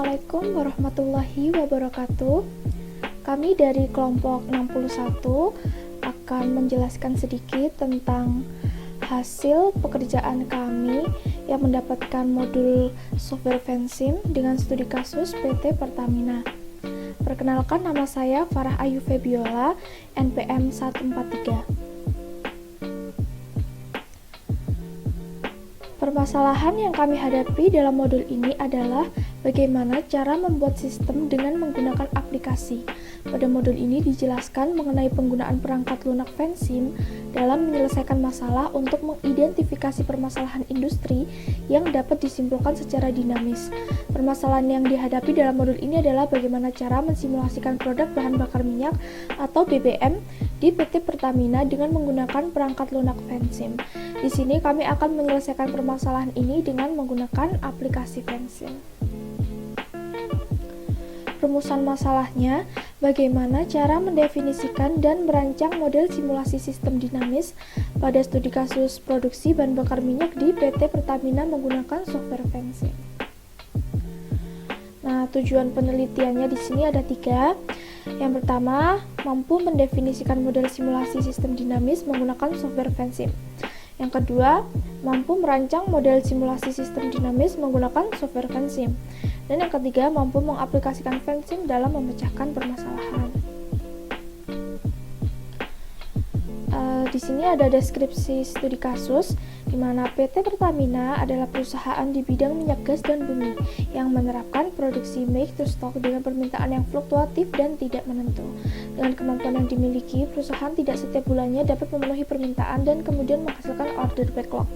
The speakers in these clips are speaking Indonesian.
Assalamualaikum warahmatullahi wabarakatuh. Kami dari kelompok 61 akan menjelaskan sedikit tentang hasil pekerjaan kami yang mendapatkan modul software Vensim dengan studi kasus PT Pertamina. Perkenalkan, nama saya Farah Ayu Febiola, NPM 143. Permasalahan yang kami hadapi dalam modul ini adalah bagaimana cara membuat sistem dengan menggunakan aplikasi. Pada modul ini dijelaskan mengenai penggunaan perangkat lunak Vensim dalam menyelesaikan masalah untuk mengidentifikasi permasalahan industri yang dapat disimpulkan secara dinamis. Permasalahan yang dihadapi dalam modul ini adalah bagaimana cara mensimulasikan produk bahan bakar minyak atau BBM di PT Pertamina dengan menggunakan perangkat lunak Vensim. Di sini kami akan menyelesaikan permasalahan ini dengan menggunakan aplikasi Vensim. Rumusan masalahnya, bagaimana cara mendefinisikan dan merancang model simulasi sistem dinamis pada studi kasus produksi bahan bakar minyak di PT Pertamina menggunakan software Vensim. Nah, tujuan penelitiannya di sini ada 3. Yang pertama, mampu mendefinisikan model simulasi sistem dinamis menggunakan software Vensim. Yang kedua, mampu merancang model simulasi sistem dinamis menggunakan software Vensim. Dan yang ketiga, mampu mengaplikasikan Vensim dalam memecahkan permasalahan. Di sini ada deskripsi studi kasus, di mana PT Pertamina adalah perusahaan di bidang minyak gas dan bumi yang menerapkan produksi make to stock dengan permintaan yang fluktuatif dan tidak menentu. Dengan kemampuan yang dimiliki, perusahaan tidak setiap bulannya dapat memenuhi permintaan dan kemudian menghasilkan order backlog.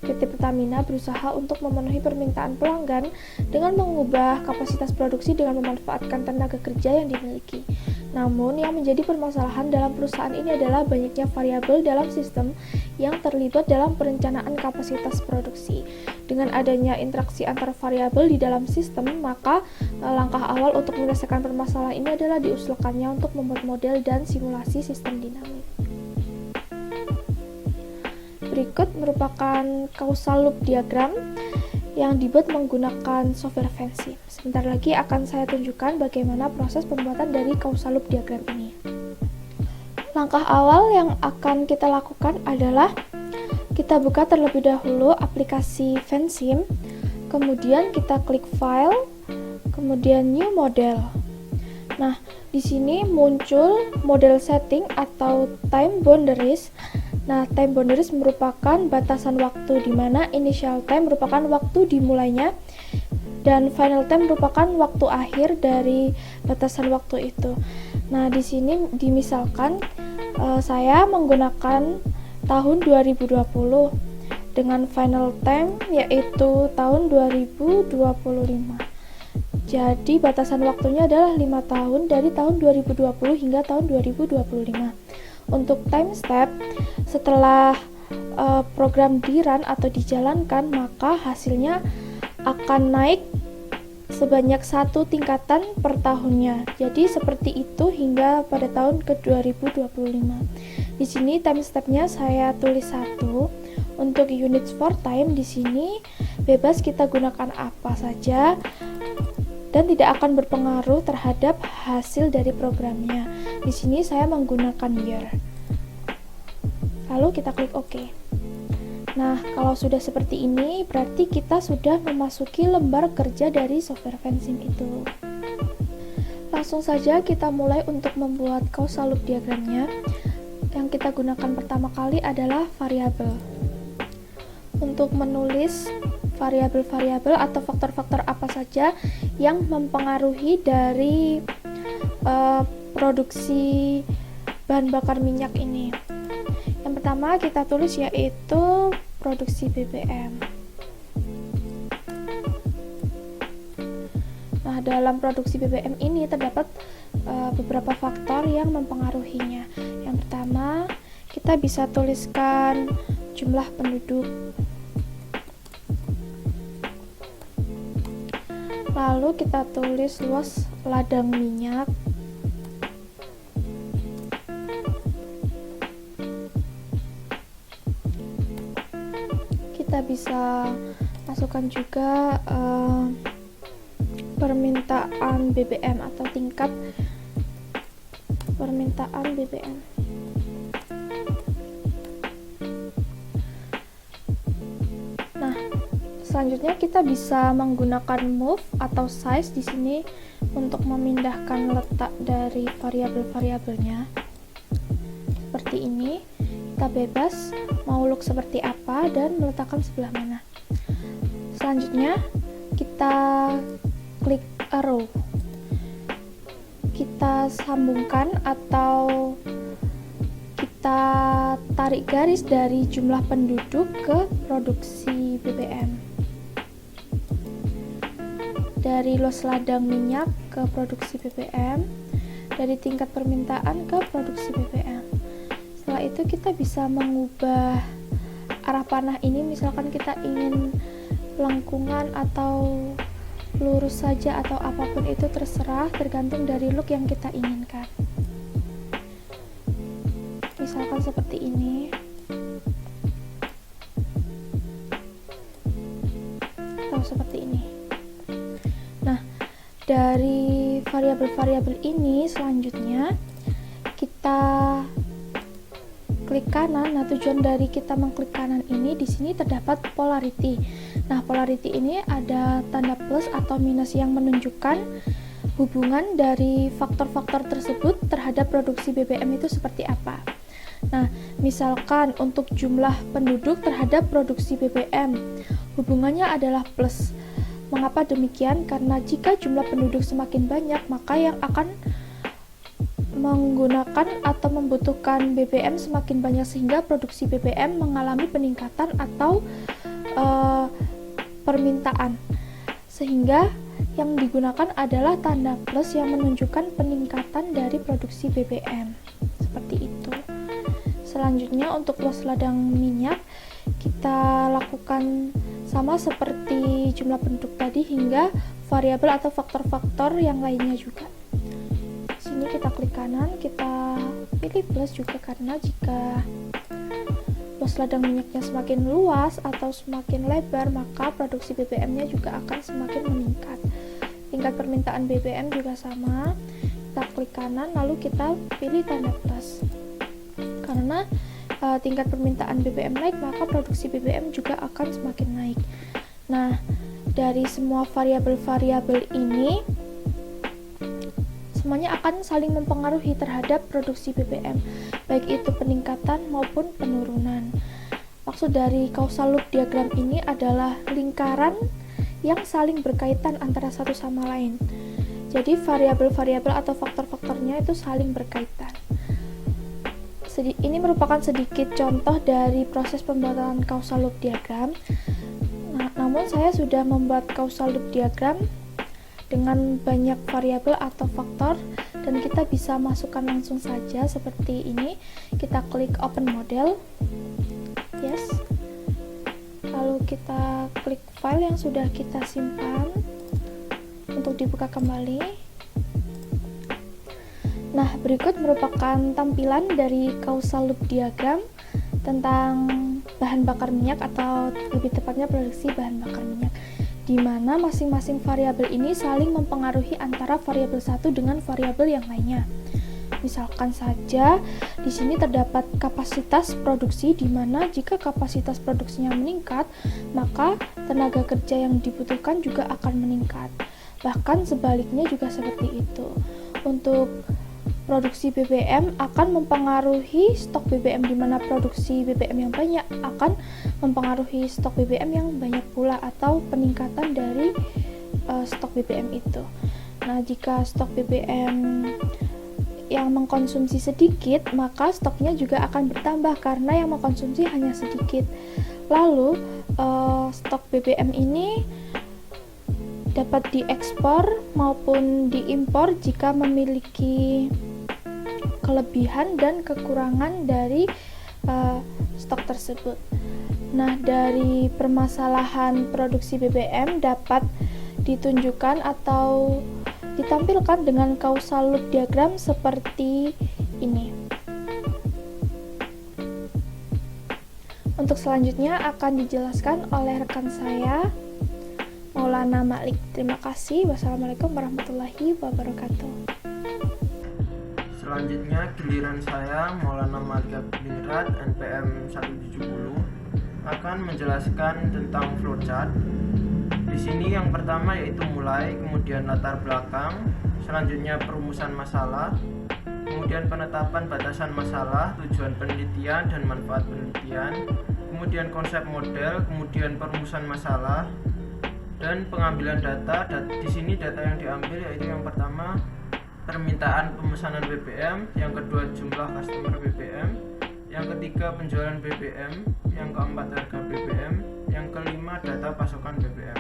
PT Pertamina berusaha untuk memenuhi permintaan pelanggan dengan mengubah kapasitas produksi dengan memanfaatkan tenaga kerja yang dimiliki. Namun, yang menjadi permasalahan dalam perusahaan ini adalah banyaknya variabel dalam sistem yang terlibat dalam perencanaan kapasitas produksi. Dengan adanya interaksi antar variabel di dalam sistem, maka langkah awal untuk menyelesaikan permasalahan ini adalah diusulkannya untuk membuat model dan simulasi sistem dinamik. Berikut merupakan causal loop diagram yang dibuat menggunakan software Vensim. Sebentar lagi akan saya tunjukkan bagaimana proses pembuatan dari causal loop diagram ini. Langkah awal yang akan kita lakukan adalah kita buka terlebih dahulu aplikasi Vensim, kemudian kita klik file, kemudian new model. Nah, di sini muncul model setting atau time boundaries. Nah, time boundaries merupakan batasan waktu di mana initial time merupakan waktu dimulainya dan final time merupakan waktu akhir dari batasan waktu itu. Nah, di sini dimisalkan saya menggunakan tahun 2020 dengan final time yaitu tahun 2025. Jadi batasan waktunya adalah 5 tahun dari tahun 2020 hingga tahun 2025. Untuk time step, setelah program di-run atau dijalankan, maka hasilnya akan naik sebanyak 1 tingkatan per tahunnya. Jadi seperti itu hingga pada tahun ke 2025. Di sini time stepnya saya tulis 1. Untuk units for time di sini bebas kita gunakan apa saja dan tidak akan berpengaruh terhadap hasil dari programnya. Di sini saya menggunakan year. Lalu kita klik OK. Nah, kalau sudah seperti ini, berarti kita sudah memasuki lembar kerja dari software Vensim itu. Langsung saja kita mulai untuk membuat causal loop diagramnya. Yang kita gunakan pertama kali adalah variabel. Untuk menulis variabel-variabel atau faktor-faktor apa saja yang mempengaruhi dari produksi bahan bakar minyak ini. Yang pertama kita tulis yaitu produksi BBM. Nah, dalam produksi BBM ini terdapat beberapa faktor yang mempengaruhinya. Yang pertama, kita bisa tuliskan jumlah penduduk. Lalu kita tulis luas ladang minyak. Kita bisa masukkan juga permintaan BBM atau tingkat permintaan BBM. Nah, selanjutnya kita bisa menggunakan move atau size di sini untuk memindahkan letak dari variabel-variabelnya. Seperti ini, kita bebas mau look seperti apa dan meletakkan sebelah mana. Selanjutnya, kita klik arrow. Kita sambungkan atau kita tarik garis dari jumlah penduduk ke produksi BBM, dari luas ladang minyak ke produksi BBM, dari tingkat permintaan ke produksi BBM. Setelah itu kita bisa mengubah arah panah ini, misalkan kita ingin lengkungan atau lurus saja atau apapun itu terserah, tergantung dari look yang kita inginkan. Misalkan seperti ini, atau seperti ini. Nah, dari variabel-variabel ini selanjutnya kita klik kanan. Nah, tujuan dari kita mengklik kanan ini, di sini terdapat polarity. Nah, polarity ini ada tanda plus atau minus yang menunjukkan hubungan dari faktor-faktor tersebut terhadap produksi BBM itu seperti apa. Nah, misalkan untuk jumlah penduduk terhadap produksi BBM, hubungannya adalah plus. Mengapa demikian? Karena jika jumlah penduduk semakin banyak, maka yang akan menggunakan atau membutuhkan BBM semakin banyak, sehingga produksi BBM mengalami peningkatan atau permintaan. Sehingga yang digunakan adalah tanda plus yang menunjukkan peningkatan dari produksi BBM. Seperti itu. Selanjutnya untuk luas ladang minyak kita lakukan sama seperti jumlah penduduk tadi hingga variabel atau faktor-faktor yang lainnya juga. Sini kita klik kanan, kita pilih plus juga karena jika luas ladang minyaknya semakin luas atau semakin lebar, maka produksi BBM-nya juga akan semakin meningkat. Tingkat permintaan BBM juga sama, kita klik kanan lalu kita pilih tanda plus. Karena tingkat permintaan BBM naik, maka produksi BBM juga akan semakin naik. Nah, dari semua variabel-variabel ini semuanya akan saling mempengaruhi terhadap produksi BBM, baik itu peningkatan maupun penurunan. Maksud dari causal loop diagram ini adalah lingkaran yang saling berkaitan antara satu sama lain. Jadi variabel-variabel atau faktor-faktornya itu saling berkaitan. Ini merupakan sedikit contoh dari proses pembuatan causal loop diagram. Nah, namun saya sudah membuat causal loop diagram dengan banyak variabel atau faktor, dan kita bisa masukkan langsung saja seperti ini. Kita klik open model, yes, lalu kita klik file yang sudah kita simpan untuk dibuka kembali. Nah, berikut merupakan tampilan dari causal loop diagram tentang bahan bakar minyak, atau lebih tepatnya produksi bahan bakar minyak, di mana masing-masing variabel ini saling mempengaruhi antara variabel satu dengan variabel yang lainnya. Misalkan saja di sini terdapat kapasitas produksi, di mana jika kapasitas produksinya meningkat, maka tenaga kerja yang dibutuhkan juga akan meningkat. Bahkan sebaliknya juga seperti itu. Untuk produksi BBM akan mempengaruhi stok BBM, di mana produksi BBM yang banyak akan mempengaruhi stok BBM yang banyak pula, atau peningkatan dari stok BBM itu. Nah, jika stok BBM yang mengkonsumsi sedikit, maka stoknya juga akan bertambah karena yang mengkonsumsi hanya sedikit. Lalu stok BBM ini dapat diekspor maupun diimpor jika memiliki kelebihan dan kekurangan dari stok tersebut. Nah, dari permasalahan produksi BBM dapat ditunjukkan atau ditampilkan dengan causal loop diagram seperti ini. Untuk selanjutnya akan dijelaskan oleh rekan saya. Maulana Malik. Terima kasih. Wassalamualaikum warahmatullahi wabarakatuh. Selanjutnya giliran saya, Maulana Malik Abdiningrat, NPM 170, akan menjelaskan tentang flowchart. Di sini yang pertama yaitu mulai, kemudian latar belakang, selanjutnya perumusan masalah, kemudian penetapan batasan masalah, tujuan penelitian dan manfaat penelitian, kemudian konsep model, kemudian perumusan masalah, dan pengambilan data. Di sini data yang diambil yaitu yang pertama permintaan pemesanan BBM, yang kedua jumlah customer BBM, yang ketiga penjualan BBM, yang keempat harga BBM, yang kelima data pasokan BBM.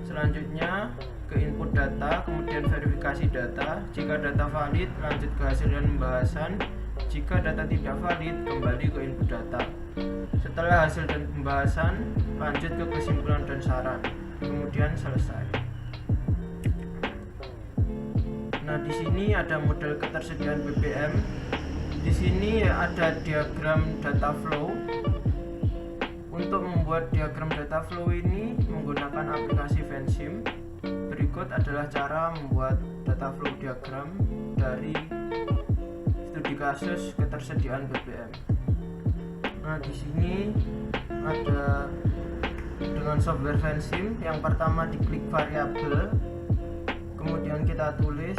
Selanjutnya ke input data, kemudian verifikasi data. Jika data valid, lanjut ke hasil dan pembahasan. Jika data tidak valid, kembali ke input data. Setelah hasil dan pembahasan, lanjut ke kesimpulan dan saran. Kemudian selesai. Nah, di sini ada model ketersediaan BBM. Di sini ada diagram data flow. Untuk membuat diagram data flow ini menggunakan aplikasi Vensim. Berikut adalah cara membuat data flow diagram dari studi kasus ketersediaan BBM. Nah, di sini ada dengan software Vensim. Yang pertama diklik variabel, kemudian kita tulis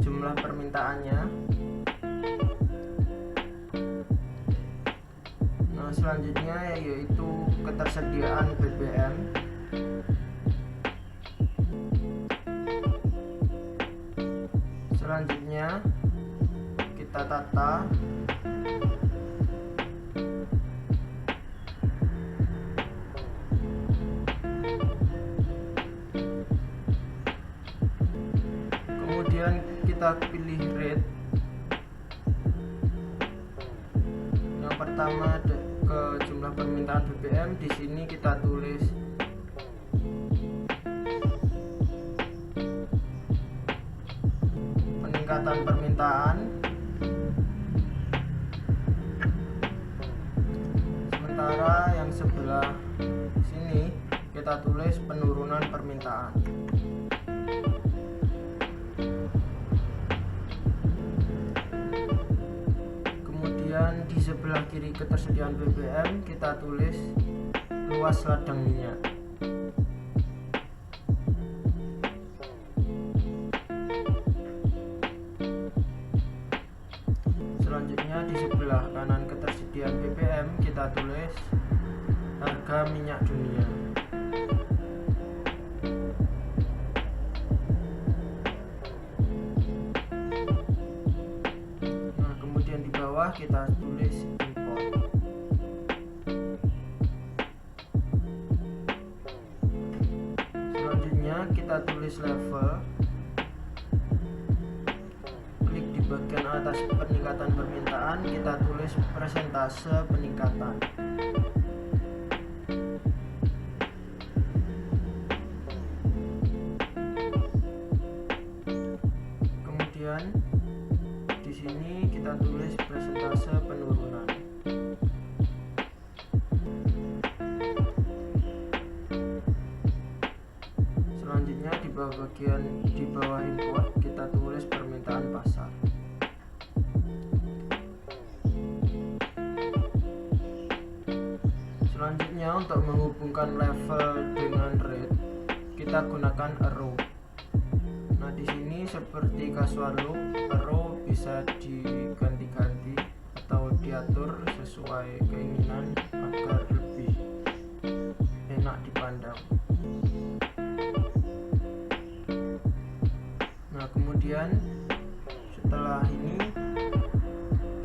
jumlah permintaannya. Nah, selanjutnya yaitu ketersediaan BBM. Selanjutnya kita tata. Kemudian kita pilih rate. Yang pertama ke jumlah permintaan BBM. Di sini kita tulis peningkatan permintaan. Sementara yang sebelah sini kita tulis penurunan permintaan. Kemudian di sebelah kiri ketersediaan BBM kita tulis luas ladang minyak. Selanjutnya di sebelah kanan ketersediaan BBM kita tulis harga minyak dunia. Nah, kemudian di bawah kita tulis import. Selanjutnya kita tulis level. Klik di bagian atas peningkatan permintaan, kita tulis persentase peningkatan. Kemudian di sini kita tulis persentase penurunan. Selanjutnya di bawah import kita tulis permintaan pasar. Selanjutnya untuk menghubungkan level dengan rate kita gunakan arrow. Nah, di sini seperti casual loop, arrow bisa diganti-ganti atau diatur sesuai keinginan agar lebih enak dipandang. Nah, kemudian setelah ini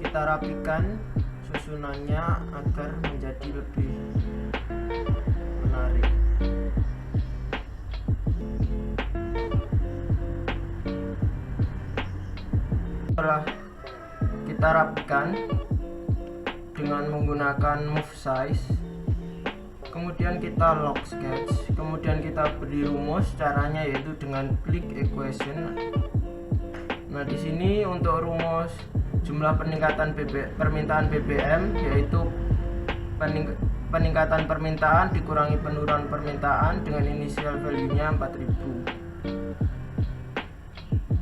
kita rapikan susunannya agar menjadi lebih menarik. Setelah kita rapikan dengan menggunakan move size, kemudian kita lock sketch, kemudian kita beri rumus. Caranya yaitu dengan klik equation. Nah, di sini untuk rumus jumlah peningkatan permintaan BBM yaitu peningkatan permintaan dikurangi penurunan permintaan dengan initial value-nya 4000.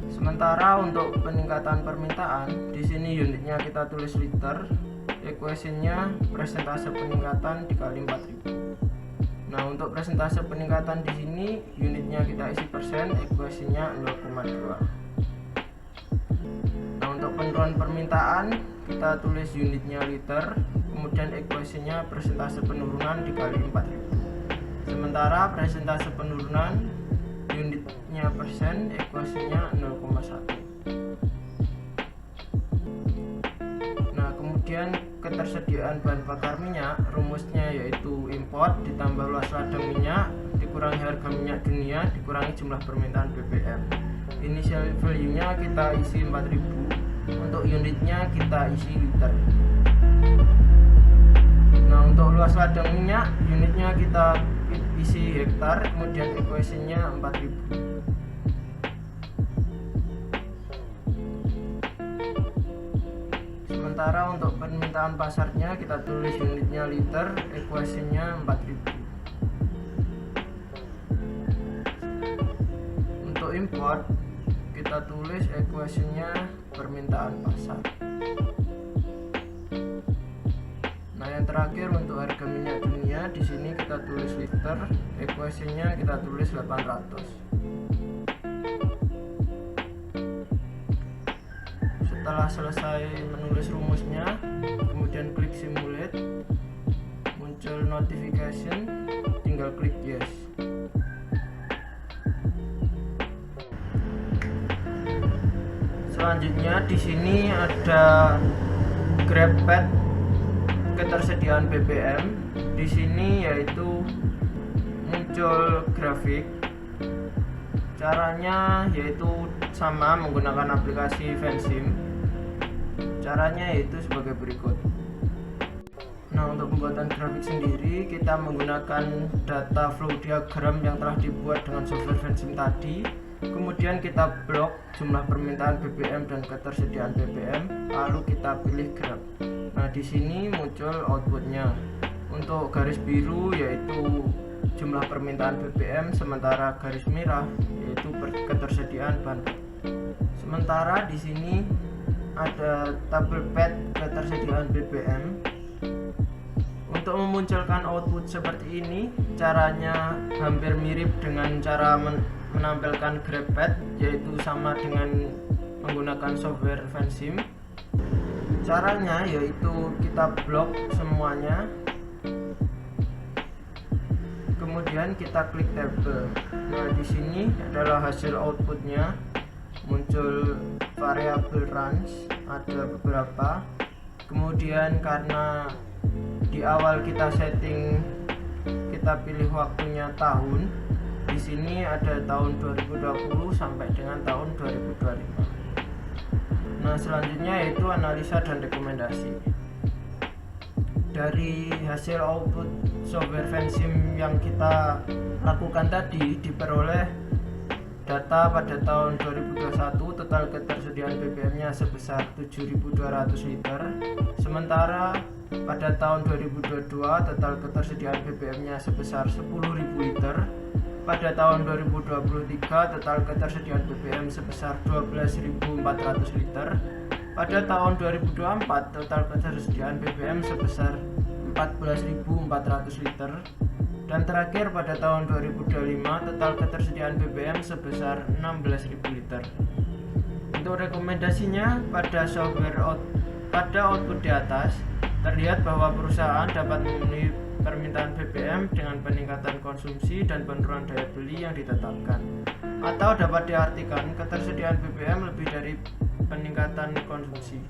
Sementara untuk peningkatan permintaan, di sini unitnya kita tulis liter, equation-nya persentase peningkatan dikali 4000. Nah, untuk persentase peningkatan di sini unitnya kita isi persen, equation-nya 0,2. Nah, untuk penurunan permintaan kita tulis unitnya liter, kemudian equation-nya persentase penurunan dikali 4000. Sementara persentase penurunan unitnya persen, equation-nya 0,1. Nah, kemudian ketersediaan bahan bakar minyak, rumusnya yaitu import ditambah luas ladang minyak dikurangi harga minyak dunia dikurangi jumlah permintaan BBM. Initial value-nya kita isi 4000, untuk unitnya kita isi liter. Nah, untuk luas ladang minyak unitnya kita isi hektar, kemudian equation-nya 4000. Sementara untuk permintaan pasarnya kita tulis unitnya liter, equation-nya 4000. Untuk import kita tulis equation-nya permintaan pasar. Nah, yang terakhir untuk harga minyak dunia di sini kita tulis liter, equation-nya kita tulis 800. Setelah selesai menulis rumusnya, kemudian klik simulate, muncul notification, tinggal klik yes. Selanjutnya di sini ada grab pad ketersediaan BBM. Di sini yaitu muncul grafik. Caranya yaitu sama menggunakan aplikasi Fansim. Caranya yaitu sebagai berikut. Nah, untuk pembuatan grafik sendiri kita menggunakan data flow diagram yang telah dibuat dengan software Fansim tadi. Kemudian kita blok jumlah permintaan BBM dan ketersediaan BBM, lalu kita pilih grab. Nah, di sini muncul outputnya. Untuk garis biru yaitu jumlah permintaan BBM, sementara garis merah yaitu ketersediaan bahan. Sementara di sini ada tabel pad ketersediaan BBM. Untuk memunculkan output seperti ini, caranya hampir mirip dengan cara menampilkan grab pad, yaitu sama dengan menggunakan software Fansim. Caranya yaitu kita blok semuanya, kemudian kita klik tabel. Nah, di sini adalah hasil outputnya, muncul variabel range, ada beberapa. Kemudian karena di awal kita setting, kita pilih waktunya tahun. Di sini ada tahun 2020 sampai dengan tahun 2025. Nah, selanjutnya yaitu analisa dan rekomendasi. Dari hasil output software Fansim yang kita lakukan tadi diperoleh data pada tahun 2021 total ketersediaan BBM-nya sebesar 7.200 liter. Sementara pada tahun 2022 total ketersediaan BBM-nya sebesar 10.000 liter. Pada tahun 2023 total ketersediaan BBM sebesar 12.400 liter. Pada tahun 2024 total ketersediaan BBM sebesar 14.400 liter. Dan terakhir pada tahun 2025 total ketersediaan BBM sebesar 16.000 liter. Untuk rekomendasinya pada output di atas terlihat bahwa perusahaan dapat memenuhi permintaan BBM dengan peningkatan konsumsi dan penurunan daya beli yang ditetapkan. Atau dapat diartikan ketersediaan BBM lebih dari peningkatan konsumsi.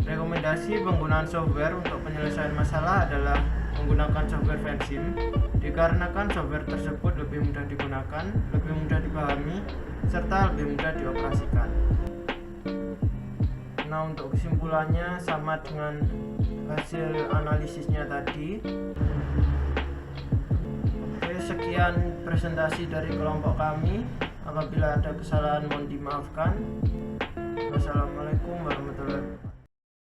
Rekomendasi penggunaan software untuk penyelesaian masalah adalah menggunakan software Fansim, dikarenakan software tersebut lebih mudah digunakan, lebih mudah dipahami, serta lebih mudah dioperasikan. Nah, untuk kesimpulannya sama dengan hasil analisisnya tadi. Oke, sekian presentasi dari kelompok kami. Apabila ada kesalahan mohon dimaafkan. Wassalamualaikum warahmatullahi wabarakatuh.